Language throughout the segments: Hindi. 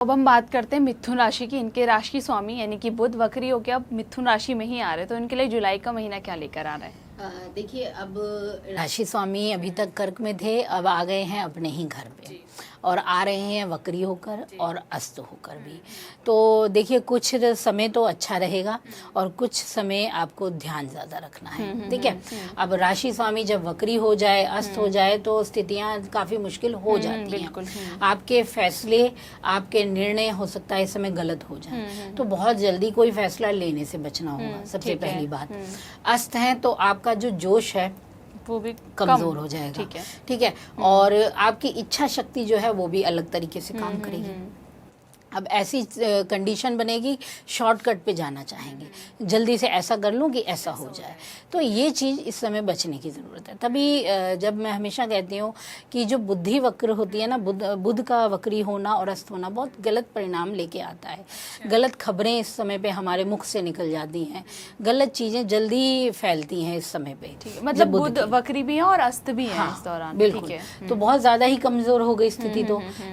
अब हम बात करते हैं मिथुन राशि की। इनके राशि स्वामी यानी कि बुध वक्री होकर अब मिथुन राशि में ही आ रहे हैं, तो इनके लिए जुलाई का महीना क्या लेकर आ रहा है? देखिए, अब राशि स्वामी अभी तक कर्क में थे, अब आ गए हैं अपने ही घर पे और आ रहे हैं वक्री होकर और अस्त होकर भी। तो देखिए, कुछ समय तो अच्छा रहेगा और कुछ समय आपको ध्यान ज़्यादा रखना है। ठीक है, अब राशि स्वामी जब वक्री हो जाए, अस्त हो जाए, तो स्थितियाँ काफ़ी मुश्किल हो जाती हैं। आपके फैसले, आपके निर्णय हो सकता है इस समय गलत हो जाए, तो बहुत जल्दी कोई फैसला लेने से बचना होगा। सबसे पहली बात, अस्त है तो आपका जो जोश है वो भी कमजोर हो जाएगा। ठीक है, और आपकी इच्छा शक्ति जो है वो भी अलग तरीके से काम करेगी। अब ऐसी कंडीशन बनेगी, शॉर्टकट पे जाना चाहेंगे, जल्दी से ऐसा कर लूँ कि ऐसा हो जाए। तो ये चीज़ इस समय बचने की ज़रूरत है। तभी जब मैं हमेशा कहती हूँ कि जो बुद्धि वक्र होती है ना, बुध का वक्री होना और अस्त होना बहुत गलत परिणाम लेके आता है। गलत खबरें इस समय पे हमारे मुख से निकल जाती हैं, गलत चीज़ें जल्दी फैलती हैं इस समय पे। मतलब बुध वक्री भी है और अस्त भी है इस दौरान। बिल्कुल, तो बहुत ज़्यादा ही कमज़ोर हो गई स्थिति।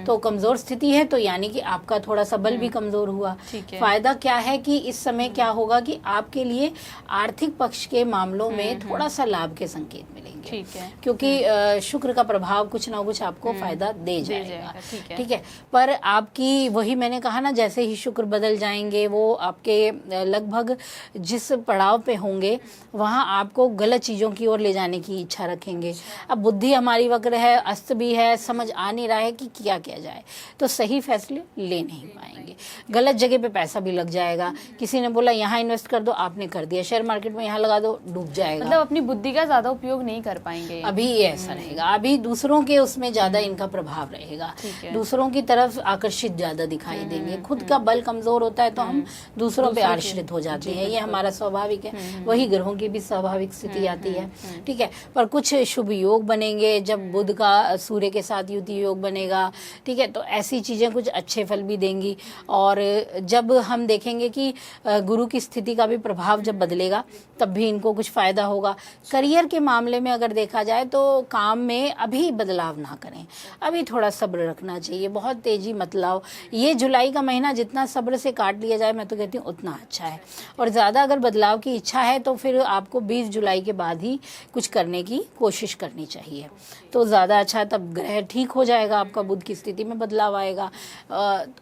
तो कमज़ोर स्थिति है तो यानी कि आपका थोड़ा सा बल भी कमजोर हुआ। फायदा क्या है कि इस समय क्या होगा कि आपके लिए आर्थिक पक्ष के मामलों में थोड़ा सा लाभ के संकेत मिलेंगे। ठीक है, क्योंकि शुक्र का प्रभाव कुछ ना कुछ आपको फायदा दे जाएगा। ठीक है, पर आपकी वही मैंने कहा ना, जैसे ही शुक्र बदल जाएंगे वो आपके लगभग जिस पड़ाव पे होंगे वहाँ आपको गलत चीज़ों की ओर ले जाने की इच्छा रखेंगे। अब बुद्धि हमारी वक्र है, अस्त भी है, समझ आ नहीं रहा है कि क्या किया जाए, तो सही फैसले ले नहीं पाएंगे। गलत जगह पे पैसा भी लग जाएगा। किसी ने बोला यहाँ इन्वेस्ट कर दो, आपने कर दिया, शेयर मार्केट में यहाँ लगा दो, डूब जाएगा। मतलब अपनी बुद्धि का ज्यादा उपयोग नहीं कर पाएंगे। अभी ये ऐसा रहेगा, अभी दूसरों के उसमें ज्यादा इनका प्रभाव रहेगा, दूसरों की तरफ आकर्षित ज्यादा दिखाई देंगे। खुद का बल कमजोर होता है तो हम दूसरों पे आश्रित हो जाते हैं, ये हमारा स्वाभाविक है। वही ग्रहों की भी स्वाभाविक स्थिति आती है। ठीक है, पर कुछ शुभ योग बनेंगे जब बुध का सूर्य के साथ युति योग बनेगा। ठीक है, तो ऐसी चीजें कुछ अच्छे फल भी देंगी। और जब हम देखेंगे कि गुरु की स्थिति का भी प्रभाव जब बदलेगा तब भी इनको कुछ फायदा होगा। करियर के मामले में अगर देखा जाए तो काम में अभी बदलाव ना करें, अभी थोड़ा सब्र रखना चाहिए, बहुत तेजी मत लाओ। ये जुलाई का महीना जितना सब्र से काट लिया जाए मैं तो कहती हूँ उतना अच्छा है। और ज़्यादा अगर बदलाव की इच्छा है तो फिर आपको 20 जुलाई के बाद ही कुछ करने की कोशिश करनी चाहिए, तो ज़्यादा अच्छा। तब ग्रह ठीक हो जाएगा, आपका बुध की स्थिति में बदलाव आएगा।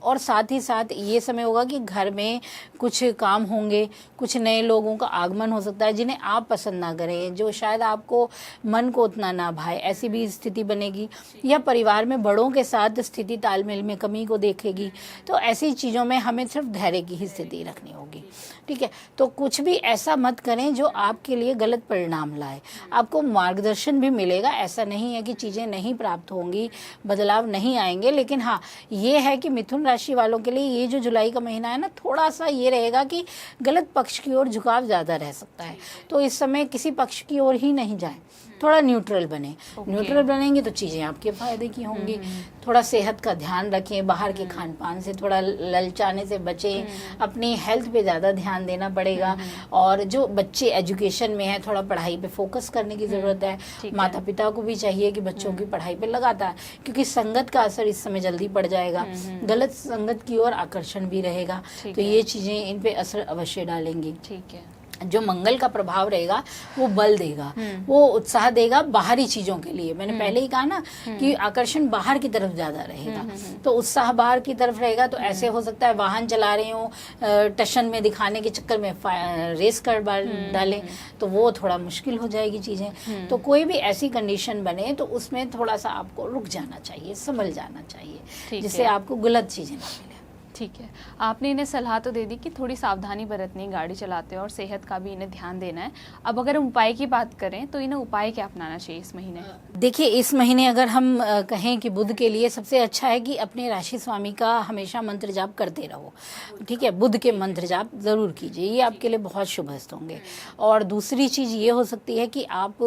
और साथ ही साथ ये समय होगा कि घर में कुछ काम होंगे, कुछ नए लोगों का आगमन हो सकता है जिन्हें आप पसंद ना करें, जो शायद आपको मन को उतना ना भाए, ऐसी भी स्थिति बनेगी। या परिवार में बड़ों के साथ स्थिति तालमेल में कमी को देखेगी। तो ऐसी चीज़ों में हमें सिर्फ धैर्य की ही स्थिति रखनी होगी। ठीक है, तो कुछ भी ऐसा मत करें जो आपके लिए गलत परिणाम लाए। आपको मार्गदर्शन भी मिलेगा, ऐसा नहीं है कि चीज़ें नहीं प्राप्त होंगी, बदलाव नहीं आएंगे। लेकिन हाँ, ये है कि मिथुन राशि वालों के लिए ये जो जुलाई का महीना है ना, थोड़ा सा ये रहेगा कि गलत पक्ष की ओर झुकाव ज़्यादा रह सकता है। तो इस समय किसी पक्ष की ओर ही नहीं जाए, थोड़ा न्यूट्रल बने। न्यूट्रल बनेंगे तो चीज़ें आपके फायदे की होंगी। थोड़ा सेहत का ध्यान रखें, बाहर के खान पान से थोड़ा ललचाने से बचें, अपनी हेल्थ पे ज़्यादा ध्यान देना पड़ेगा। और जो बच्चे एजुकेशन में हैं, थोड़ा पढ़ाई पे फोकस करने की ज़रूरत है। माता पिता को भी चाहिए कि बच्चों की पढ़ाई पे लगातार, क्योंकि संगत का असर इस समय जल्दी पड़ जाएगा, गलत संगत की ओर आकर्षण भी रहेगा। तो ये चीज़ें इन पे असर अवश्य डालेंगी। ठीक है, जो मंगल का प्रभाव रहेगा वो बल देगा, वो उत्साह देगा बाहरी चीज़ों के लिए। मैंने पहले ही कहा ना कि आकर्षण बाहर की तरफ ज़्यादा रहेगा, तो उत्साह बाहर की तरफ रहेगा। तो ऐसे हो सकता है वाहन चला रहे हो, टशन में दिखाने के चक्कर में रेस कर डालें, तो वो थोड़ा मुश्किल हो जाएगी चीज़ें। तो कोई भी ऐसी कंडीशन बने तो उसमें थोड़ा सा आपको रुक जाना चाहिए, संभल जाना चाहिए, जिससे आपको गलत चीज़ें ना मिले। ठीक है, आपने इन्हें सलाह तो दे दी कि थोड़ी सावधानी बरतनी गाड़ी चलाते हो और सेहत का भी इन्हें ध्यान देना है। अब अगर उपाय की बात करें तो इन्हें उपाय क्या अपनाना चाहिए इस महीने? देखिए, इस महीने अगर हम कहें कि बुध के लिए सबसे अच्छा है कि अपने राशि स्वामी का हमेशा मंत्र जाप करते रहो। ठीक है, बुध के मंत्र जाप ज़रूर कीजिए, ये आपके लिए बहुत शुभस्त होंगे। और दूसरी चीज़ ये हो सकती है कि आप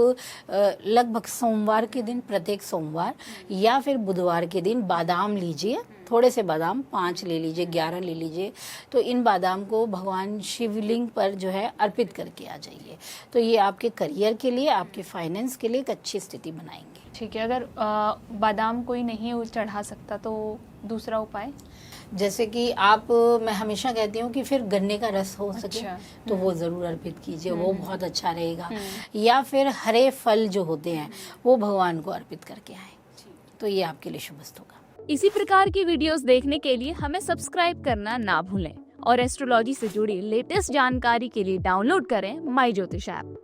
लगभग सोमवार के दिन, प्रत्येक सोमवार या फिर बुधवार के दिन बादाम लीजिए, थोड़े से बादाम 5 ले लीजिए, 11 ले लीजिए। तो इन बादाम को भगवान शिवलिंग पर जो है अर्पित करके आ जाइए। तो ये आपके करियर के लिए, आपके फाइनेंस के लिए एक अच्छी स्थिति बनाएंगे। ठीक है, अगर बादाम कोई नहीं चढ़ा सकता तो दूसरा उपाय? जैसे कि आप, मैं हमेशा कहती हूँ कि फिर गन्ने का रस हो सके तो वो ज़रूर अर्पित कीजिए, वो बहुत अच्छा रहेगा। या फिर हरे फल जो होते हैं वो भगवान को अर्पित करके आए, तो ये आपके लिए शुभ होगा। इसी प्रकार की वीडियोस देखने के लिए हमें सब्सक्राइब करना ना भूलें और एस्ट्रोलॉजी से जुड़ी लेटेस्ट जानकारी के लिए डाउनलोड करें माई ज्योतिष ऐप।